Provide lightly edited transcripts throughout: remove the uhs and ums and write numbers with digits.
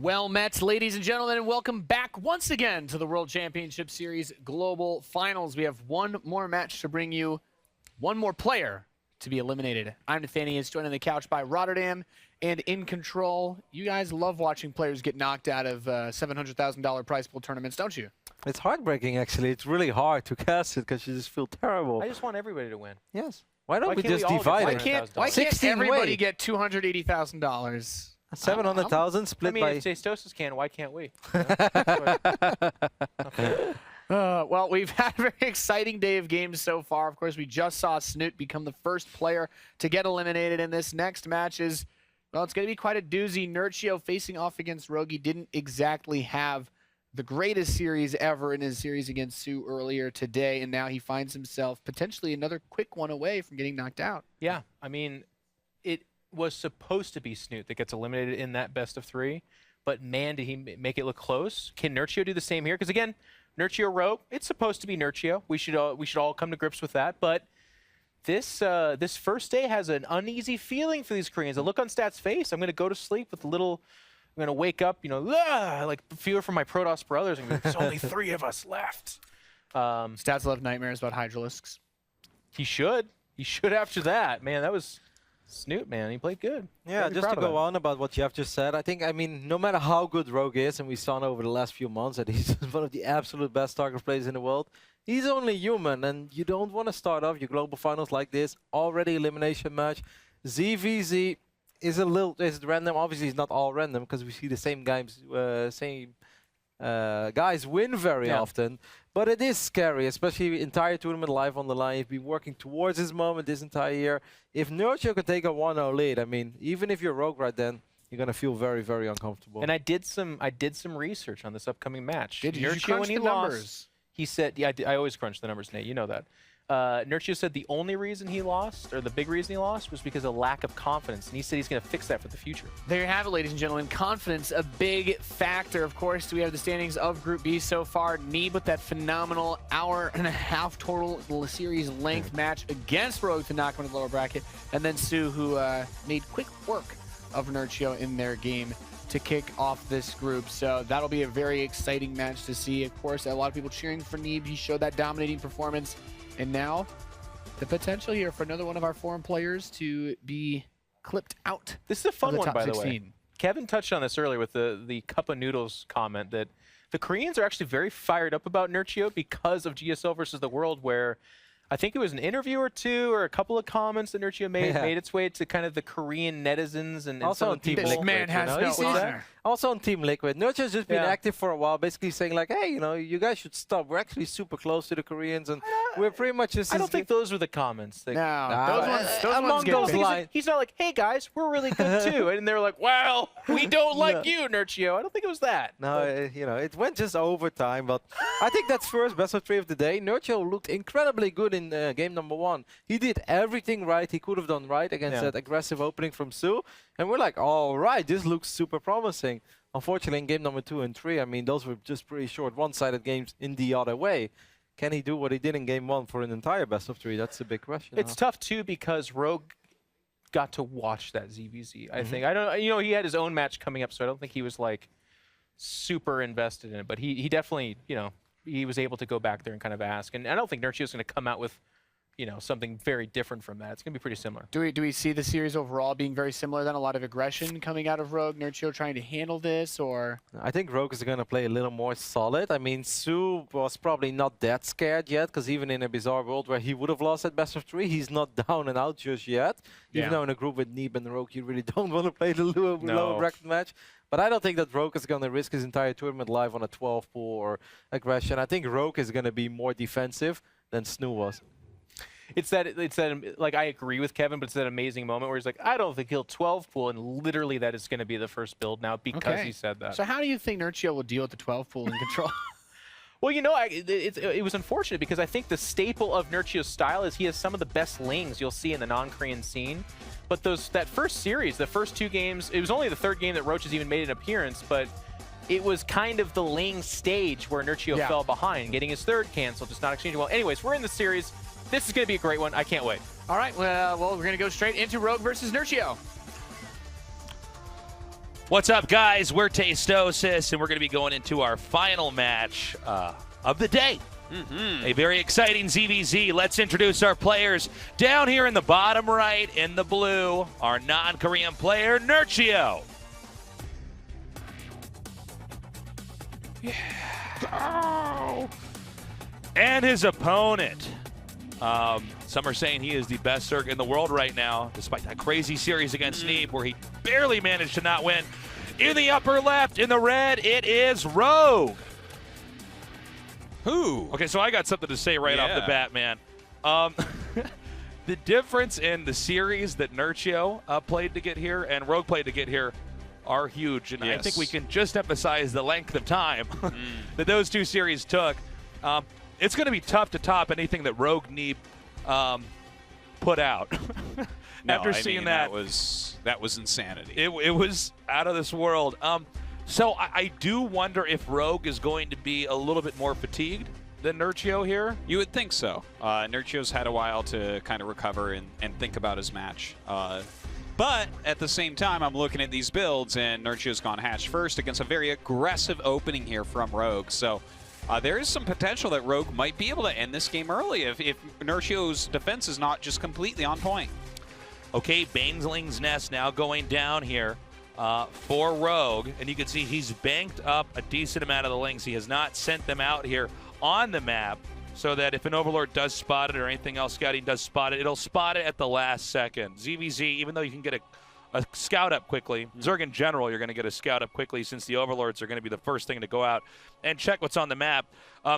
Well met, ladies and gentlemen, and welcome back once again to the World Championship Series Global Finals. We have one more match to bring you, one more player to be eliminated. I'm Nathanius, joined on the couch by Rotterdam and In Control. You guys love watching players get knocked out of $700,000 prize pool tournaments, don't you? It's heartbreaking, actually. It's really hard to cast it because you just feel terrible. I just want everybody to win. Yes. Why don't we can't just we all divide get it? Why can't 16 everybody way. get $280,000? 700,000 split I mean, by... if Stastosis can, why can't we? Well, we've had a very exciting day of games so far. Of course, we just saw Snoot become the first player to get eliminated, and this next match is, well, it's going to be quite a doozy. Nerchio facing off against Rogue. He didn't exactly have the greatest series ever in his series against Sue earlier today, and now he finds himself potentially another quick one away from getting knocked out. Yeah, I mean, it was supposed to be Snoot that gets eliminated in that best of three, but man, did he make it look close. Can Nerchio do the same here? Because again, Nerchio Rogue, it's supposed to be Nerchio. We should all come to grips with that, but this this first day has an uneasy feeling for these Koreans. The look on Stat's face, I'm going to go to sleep with a little... I'm going to wake up, you know, like feel for my Protoss brothers. And there's only 3 of us left. Stats love nightmares about Hydralisks. He should. He should after that. Man, that was Snoot, man. He played good. Yeah, just to go on about what Jeff just said, I mean, no matter how good Rogue is, and we saw over the last few months that he's one of the absolute best StarCraft players in the world, he's only human, and you don't want to start off your global finals like this. Already elimination match. ZvZ is random. Obviously, it's not all random because we see the same guys, guys win very often. But it is scary, especially entire tournament live on the line. You've been working towards this moment this entire year. If Nerchio can take a 1-0 lead, I mean, even if you're Rogue right then, you're gonna feel very, very uncomfortable. And I did some research on this upcoming match. Did you Nerchio, crunch when he the lost, numbers? he said, yeah, I always crunch the numbers, Nate. You know that. Nerchio said the only reason he lost, or the big reason he lost, was because of lack of confidence. And he said he's going to fix that for the future. There you have it, ladies and gentlemen. Confidence, a big factor. Of course, we have the standings of Group B so far. Neeb with that phenomenal hour-and-a-half total series length match against Rogue to knock him in the lower bracket. And then Sue, who made quick work of Nerchio in their game to kick off this group. So that'll be a very exciting match to see. Of course, a lot of people cheering for Neeb. He showed that dominating performance. And now, the potential here for another one of our foreign players to be clipped out. This is a fun one, by 16. the way. Kevin touched on this earlier with the cup of noodles comment that the Koreans are actually very fired up about Nerchio because of GSL versus the World, where I think it was an interview or two or a couple of comments that Nerchio made its way to kind of the Korean netizens and also on Team This Liquid, man has no honor. Also on Team Liquid. Nerchio's just been active for a while, basically saying like, hey, you know, you guys should stop. We're actually super close to the Koreans, and we're pretty much just... I don't think those were the comments. No, those ones ones get those big. lines. He's not like, hey guys, we're really good too. And they're like, well, we don't like you, Nerchio. I don't think it was that. No, you know, it went just overtime, but I think that's first best of 3 of the day. Nerchio looked incredibly good in game number 1. He did everything right he could have done right against that aggressive opening from Sue. And we're like, all right, this looks super promising. Unfortunately, in game number 2 and 3, I mean, those were just pretty short one-sided games in the other way. Can he do what he did in game 1 for an entire best of 3? That's the big question. It's tough too because Rogue got to watch that ZvZ. I think he had his own match coming up, so I don't think he was like super invested in it. But he definitely, he was able to go back there and kind of ask. And I don't think Nerchio's going to come out with, something very different from that. It's going to be pretty similar. Do we see the series overall being very similar then? A lot of aggression coming out of Rogue, Nerchio trying to handle this, or? I think Rogue is going to play a little more solid. I mean, Sue was probably not that scared yet, because even in a bizarre world where he would have lost at best of 3, he's not down and out just yet. Even though in a group with Neeb and Rogue, you really don't want to play the lower bracket match. But I don't think that Rogue is going to risk his entire tournament live on a 12 pool or aggression. I think Rogue is going to be more defensive than Snoo was. It's that like I agree with Kevin, but it's that amazing moment where he's like, I don't think he'll 12 pool, and literally that is going to be the first build now because he said that. So how do you think Nerchio will deal with the 12 pool in Control? Well, it was unfortunate because I think the staple of Nerchio's style is he has some of the best lings you'll see in the non-Korean scene. But that first series, the first 2 games, it was only the 3rd game that Roach has even made an appearance, but it was kind of the ling stage where Nerchio fell behind, getting his 3rd canceled, just not exchanging well. Anyways, we're in the series. This is going to be a great one. I can't wait. All right, well, we're going to go straight into Rogue versus Nerchio. What's up, guys? We're Tastosis, and we're going to be going into our final match of the day. A very exciting ZvZ. Let's introduce our players. Down here in the bottom right, in the blue, our non-Korean player, Nerchio. Yeah. Oh. And his opponent. Some are saying he is the best Zerg in the world right now, despite that crazy series against Neeb, where he barely managed to not win. In the upper left, in the red, it is Rogue. Who? Okay, so I got something to say right off the bat, man. The difference in the series that Nerchio played to get here and Rogue played to get here are huge. And I think we can just emphasize the length of time that those two series took. It's going to be tough to top anything that Rogue Neeb put out. After seeing that was insanity. It was out of this world. So I do wonder if Rogue is going to be a little bit more fatigued than Nerchio here. You would think so. Nerchio's had a while to kind of recover and think about his match. But at the same time, I'm looking at these builds, and Nerchio's gone hatch first against a very aggressive opening here from Rogue. So there is some potential that Rogue might be able to end this game early if Nerchio's defense is not just completely on point. Okay, Baneling's Nest now going down here for Rogue, and you can see he's banked up a decent amount of the Lings. He has not sent them out here on the map so that if an Overlord does spot it or anything else scouting does spot it, it'll spot it at the last second. ZvZ, even though you can get a scout up quickly, Zerg in general, you're going to get a scout up quickly since the Overlords are going to be the first thing to go out and check what's on the map.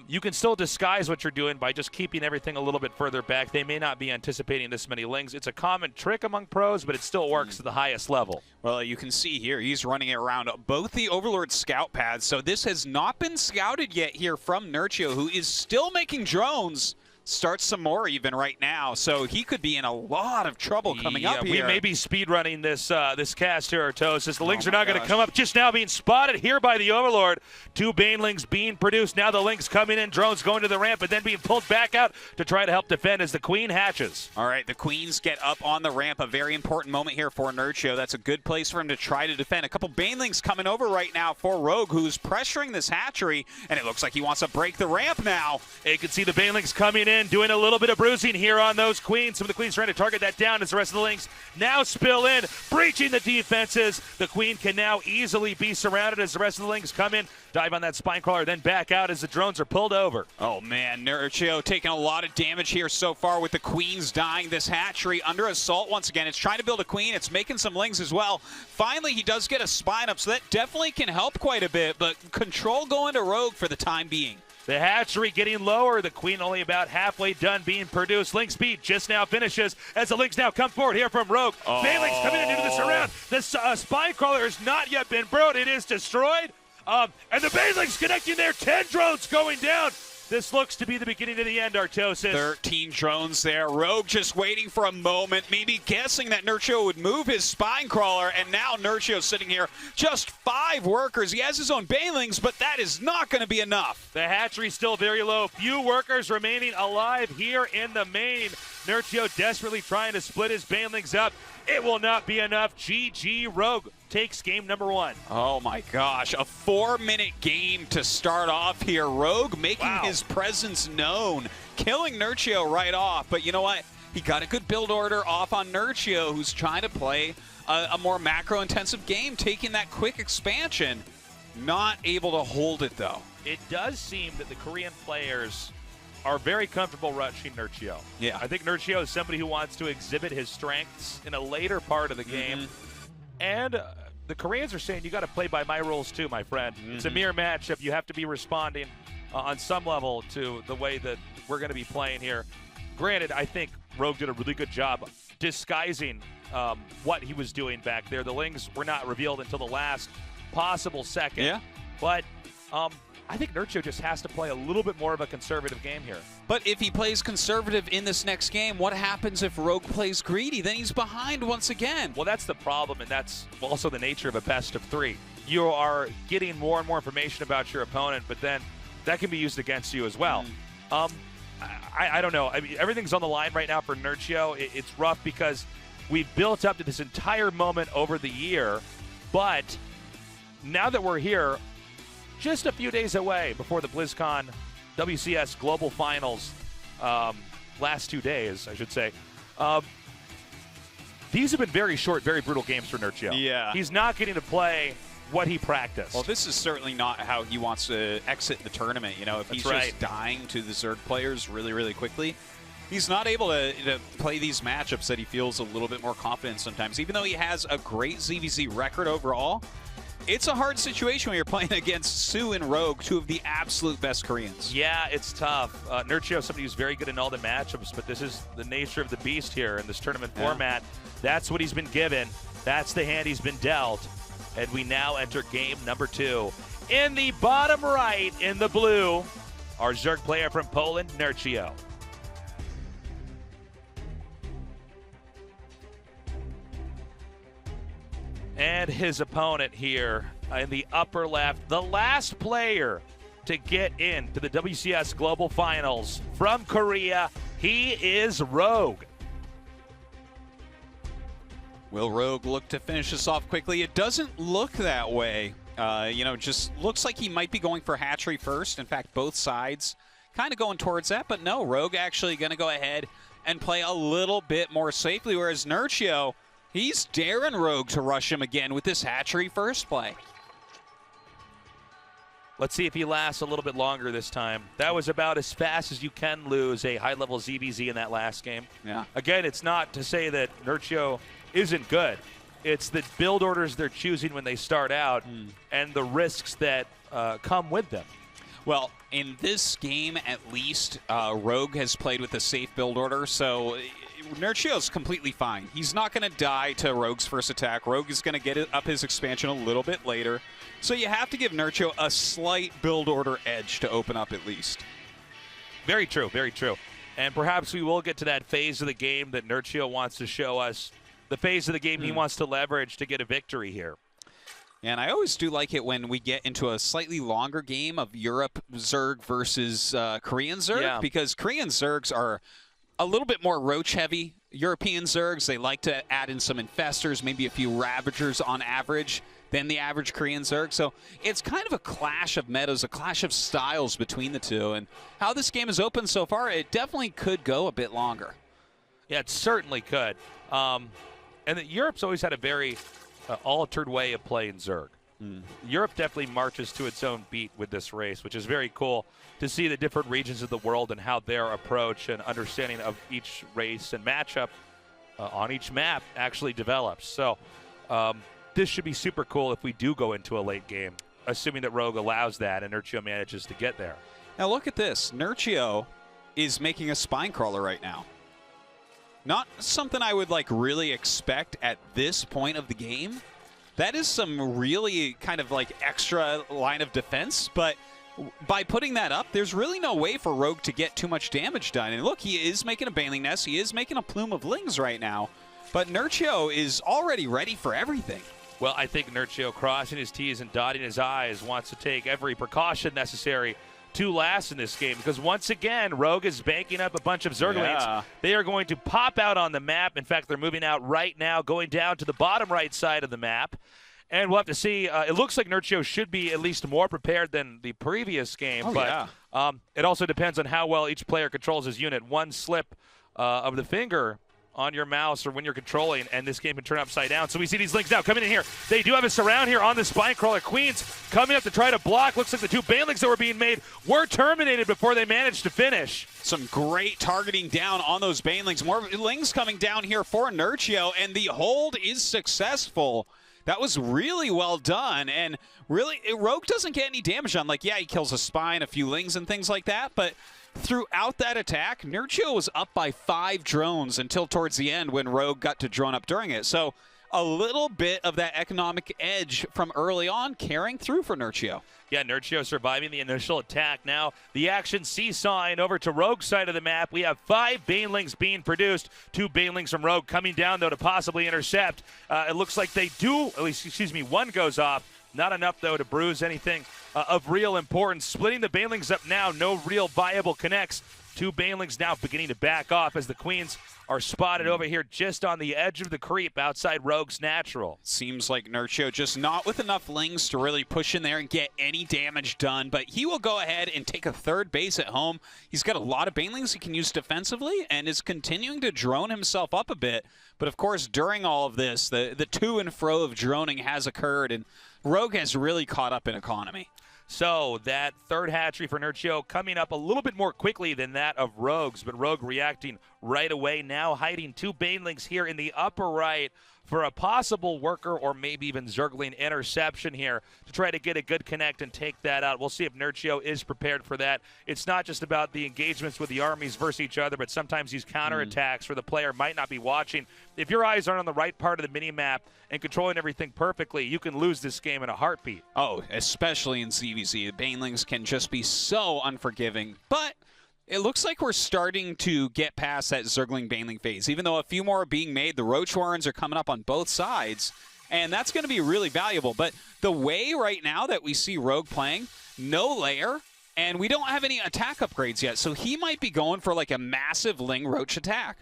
You can still disguise what you're doing by just keeping everything a little bit further back. They may not be anticipating this many Lings. It's a common trick among pros, but it still works at the highest level. Well, you can see here, he's running it around both the Overlord scout pads, so this has not been scouted yet here from Nerchio, who is still making drones. Starts some more even right now, so he could be in a lot of trouble coming up here. We may be speedrunning this cast here, Artosis. The Lings are not going to come up, just now being spotted here by the Overlord. Two Banelings being produced. Now the Lings coming in, drones going to the ramp, but then being pulled back out to try to help defend as the Queen hatches. All right, the Queens get up on the ramp. A very important moment here for Nerchio. That's a good place for him to try to defend. A couple Banelings coming over right now for Rogue, who's pressuring this hatchery, and it looks like he wants to break the ramp now. You can see the Banelings coming in, doing a little bit of bruising here on those Queens. Some of the Queens trying to target that down as the rest of the Lings now spill in, breaching the defenses. The Queen can now easily be surrounded as the rest of the Lings come in, dive on that spine crawler, then back out as the drones are pulled over. Oh man, Nerchio taking a lot of damage here so far with the Queens dying. This hatchery under assault once again. It's trying to build a Queen. It's making some Lings as well. Finally, he does get a spine up, so that definitely can help quite a bit, but control going to Rogue for the time being. The hatchery getting lower. The Queen only about halfway done being produced. Link speed just now finishes as the Lings now come forward here from Rogue. Banelings coming into the surround. The spine crawler has not yet been broke. It is destroyed. And the Banelings connecting there. 10 drones going down. This looks to be the beginning of the end, Artosis. 13 drones there. Rogue just waiting for a moment, maybe guessing that Nerchio would move his spine crawler, and now Nerchio sitting here. Just 5 workers. He has his own Banelings, but that is not going to be enough. The hatchery still very low. Few workers remaining alive here in the main. Nerchio desperately trying to split his Banelings up. It will not be enough. GG Rogue takes game number 1. Oh my gosh, a 4-minute game to start off here. Rogue making his presence known, killing Nerchio right off. But you know what? He got a good build order off on Nerchio, who's trying to play a more macro-intensive game, taking that quick expansion. Not able to hold it, though. It does seem that the Korean players are very comfortable rushing Nerchio. Yeah. I think Nerchio is somebody who wants to exhibit his strengths in a later part of the game. And the Koreans are saying you got to play by my rules too, my friend. It's a mere matchup. You have to be responding on some level to the way that we're going to be playing here. Granted, I think Rogue did a really good job disguising what he was doing back there. The Lings were not revealed until the last possible second. Yeah. But I think Nerchio just has to play a little bit more of a conservative game here. But if he plays conservative in this next game, what happens if Rogue plays greedy? Then he's behind once again. Well, that's the problem, and that's also the nature of a best of 3. You are getting more and more information about your opponent, but then that can be used against you as well. I don't know. I mean, everything's on the line right now for Nerchio. It's rough because we've built up to this entire moment over the year, but now that we're here, just a few days away before the BlizzCon WCS Global Finals, last 2 days, I should say. These have been very short, very brutal games for Nerchio. Yeah. He's not getting to play what he practiced. Well, this is certainly not how he wants to exit the tournament. You know, if he's just dying to the Zerg players really, really quickly, he's not able to play these matchups that he feels a little bit more confident sometimes. Even though he has a great ZvZ record overall, it's a hard situation when you're playing against Su and Rogue, two of the absolute best Koreans. Yeah, it's tough. Nerchio, somebody who's very good in all the matchups, but this is the nature of the beast here in this tournament format. That's what he's been given. That's the hand he's been dealt. And we now enter game number 2. In the bottom right, in the blue, our Zerg player from Poland, Nerchio. And his opponent here in the upper left, the last player to get into the WCS Global Finals from Korea, he is Rogue. Will Rogue look to finish this off quickly? It doesn't look that way. You know, just looks like he might be going for hatchery first. In fact, both sides kind of going towards that. But no, Rogue actually going to go ahead and play a little bit more safely, whereas Nerchio, he's daring Rogue to rush him again with this hatchery first play. Let's see if he lasts a little bit longer this time. That was about as fast as you can lose a high-level ZvZ in that last game. Yeah. Again, it's not to say that Nerchio isn't good. It's the build orders they're choosing when they start out and the risks that come with them. Well, in this game, at least, Rogue has played with a safe build order, so Nerchio's completely fine. He's not going to die to Rogue's first attack. Rogue is going to get up his expansion a little bit later. So you have to give Nerchio a slight build order edge to open up at least. Very true, very true. And perhaps we will get to that phase of the game that Nerchio wants to show us, the phase of the game he wants to leverage to get a victory here. And I always do like it when we get into a slightly longer game of Europe Zerg versus Korean Zerg, because Korean Zergs are a little bit more roach heavy. European Zergs, they like to add in some infestors, maybe a few ravagers on average than the average Korean Zerg. So it's kind of a clash of metas, a clash of styles between the two. And how this game is open so far, it definitely could go a bit longer. Yeah, it certainly could. And Europe's always had a very altered way of playing Zerg. Europe definitely marches to its own beat with this race, which is very cool to see the different regions of the world and how their approach and understanding of each race and matchup on each map actually develops. So this should be super cool if we do go into a late game, assuming that Rogue allows that and Nerchio manages to get there. Now look at this. Nerchio is making a spine crawler right now. Not something I would really expect at this point of the game. That is some really kind of extra line of defense, but by putting that up, there's really no way for Rogue to get too much damage done. And look, he is making a Baneling Nest, he is making a Plume of Lings right now, but Nerchio is already ready for everything. Well, I think Nerchio, crossing his T's and dotting his I's, wants to take every precaution necessary to last in this game, because once again, Rogue is banking up a bunch of Zerglings. They are going to pop out on the map. In fact, they're moving out right now, going down to the bottom right side of the map. And we'll have to see. It looks like Nerchio should be at least more prepared than the previous game, it also depends on how well each player controls his unit. One slip of the finger on your mouse or when you're controlling, and this game can turn upside down. So we see these Lings now coming in here. They do have a surround here on the Spinecrawler. Queens coming up to try to block. Looks like the two Banelings that were being made were terminated before they managed to finish. Some great targeting down on those Banelings. More Lings coming down here for Nerchio, and the hold is successful. That was really well done, and really, Rogue doesn't get any damage on. He kills a Spine, a few Lings, and things like that, but throughout that attack, Nerchio was up by 5 drones until towards the end when Rogue got to drone up during it. So a little bit of that economic edge from early on carrying through for Nerchio. Yeah, Nerchio surviving the initial attack. Now the action seesawing over to Rogue's side of the map. We have 5 Banelings being produced. 2 Banelings from Rogue coming down, though, to possibly intercept. It looks like they do, at least, one goes off. Not enough, though, to bruise anything of real importance. Splitting the Banelings up now, no real viable connects. Two Banelings now beginning to back off as the Queens are spotted over here just on the edge of the creep outside Rogue's natural. Seems like Nerchio just not with enough lings to really push in there and get any damage done, but he will go ahead and take a third base at home. He's got a lot of Banelings he can use defensively and is continuing to drone himself up a bit. But of course, during all of this, the to and fro of droning has occurred, and Rogue has really caught up in economy. So that third hatchery for Nerchio coming up a little bit more quickly than that of Rogue's, but Rogue reacting right away, now hiding two Banelings here in the upper right for a possible worker or maybe even Zergling interception here to try to get a good connect and take that out. We'll see if Nerchio is prepared for that. It's not just about the engagements with the armies versus each other, but sometimes these counterattacks where the player might not be watching. If your eyes aren't on the right part of the minimap and controlling everything perfectly, you can lose this game in a heartbeat. Oh, especially in ZvZ. The Banelings can just be so unforgiving, but it looks like we're starting to get past that Zergling Baneling phase. Even though a few more are being made, the Roach Warrens are coming up on both sides, and that's going to be really valuable. But the way right now that we see Rogue playing, no layer, and we don't have any attack upgrades yet, so he might be going for like a massive Ling Roach attack.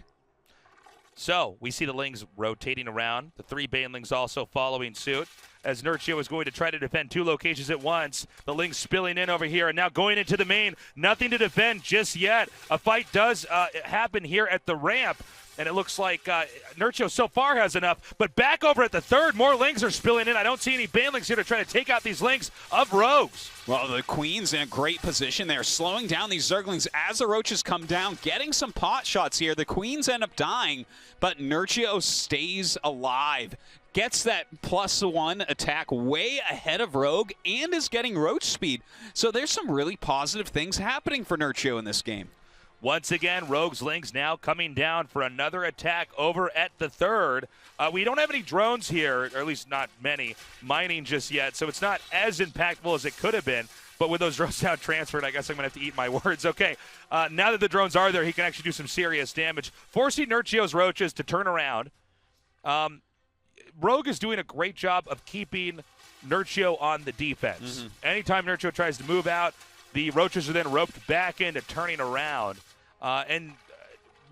So we see the Lings rotating around. The three Banelings also following suit as Nerchio is going to try to defend two locations at once. The Lings spilling in over here and now going into the main. Nothing to defend just yet. A fight does happen here at the ramp. And it looks like Nerchio so far has enough. But back over at the third, more Lings are spilling in. I don't see any Banelings here to try to take out these Lings of Rogues. Well, the Queen's in a great position there, slowing down these Zerglings as the Roaches come down, getting some pot shots here. The Queens end up dying, but Nerchio stays alive. Gets that +1 attack way ahead of Rogue and is getting Roach speed. So there's some really positive things happening for Nerchio in this game. Once again, Rogue's Lings now coming down for another attack over at the third. We don't have any drones here, or at least not many, mining just yet, so it's not as impactful as it could have been. But with those drones now transferred, I guess I'm going to have to eat my words. Okay, now that the drones are there, he can actually do some serious damage, forcing Nerchio's Roaches to turn around. Rogue is doing a great job of keeping Nerchio on the defense. Anytime Nerchio tries to move out, the Roaches are then roped back into turning around. And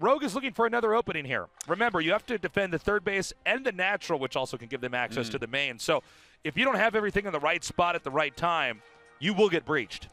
Rogue is looking for another opening here. Remember, you have to defend the third base and the natural, which also can give them access to the main. So if you don't have everything in the right spot at the right time, you will get breached.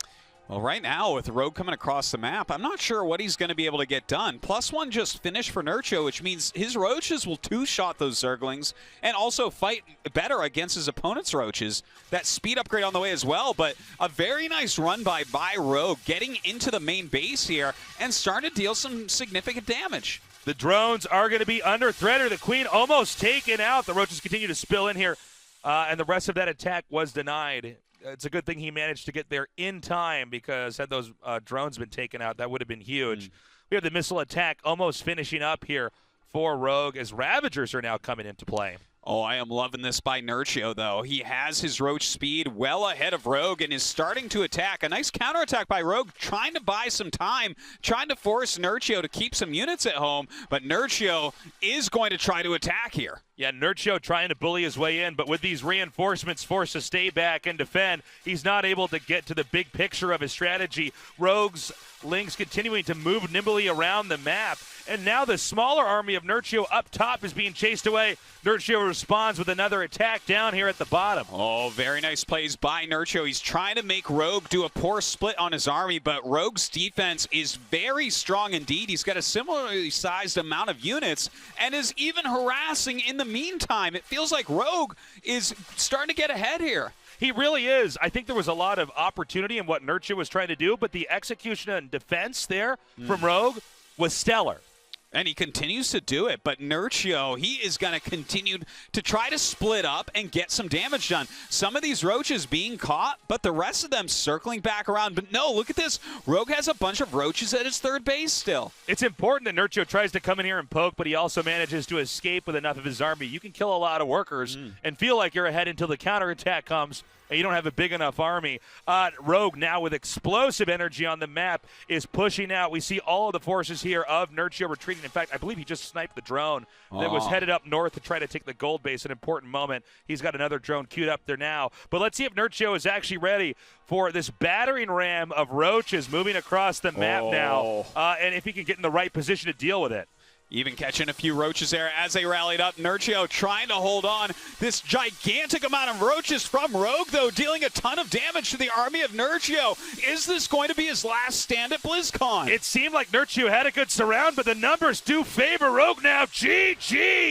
Well, right now, with Rogue coming across the map, I'm not sure what he's going to be able to get done. +1 just finished for Nerchio, which means his Roaches will two-shot those Zerglings and also fight better against his opponent's Roaches. That speed upgrade on the way as well, but a very nice run by Rogue, getting into the main base here and starting to deal some significant damage. The drones are going to be under threat. The Queen almost taken out. The Roaches continue to spill in here, and the rest of that attack was denied. It's a good thing he managed to get there in time, because had those drones been taken out, that would have been huge. We have the missile attack almost finishing up here for Rogue as Ravagers are now coming into play. Oh, I am loving this by Nerchio, though. He has his Roach speed well ahead of Rogue and is starting to attack. A nice counterattack by Rogue, trying to buy some time, trying to force Nerchio to keep some units at home, but Nerchio is going to try to attack here. Yeah, Nerchio trying to bully his way in, but with these reinforcements forced to stay back and defend, he's not able to get to the big picture of his strategy. Rogue's Lings continuing to move nimbly around the map, and now the smaller army of Nerchio up top is being chased away. Nerchio responds with another attack down here at the bottom. Oh, very nice plays by Nerchio. He's trying to make Rogue do a poor split on his army, but Rogue's defense is very strong indeed. He's got a similarly sized amount of units and is even harassing in the meantime. It feels like Rogue is starting to get ahead here. He really is. I think there was a lot of opportunity in what Nerchio was trying to do, but the execution and defense there from Rogue was stellar. And he continues to do it, but Nerchio, he is going to continue to try to split up and get some damage done. Some of these Roaches being caught, but the rest of them circling back around. But no, look at this. Rogue has a bunch of Roaches at his third base still. It's important that Nerchio tries to come in here and poke, but he also manages to escape with enough of his army. You can kill a lot of workers and feel like you're ahead until the counterattack comes, and you don't have a big enough army. Rogue now with explosive energy on the map is pushing out. We see all of the forces here of Nerchio retreating. In fact, I believe he just sniped the drone that was headed up north to try to take the gold base, an important moment. He's got another drone queued up there now. But let's see if Nerchio is actually ready for this battering ram of roaches moving across the map now, and if he can get in the right position to deal with it. Even catching a few roaches there as they rallied up. Nerchio trying to hold on. This gigantic amount of roaches from Rogue, though, dealing a ton of damage to the army of Nerchio. Is this going to be his last stand at BlizzCon? It seemed like Nerchio had a good surround, but the numbers do favor Rogue now. GG!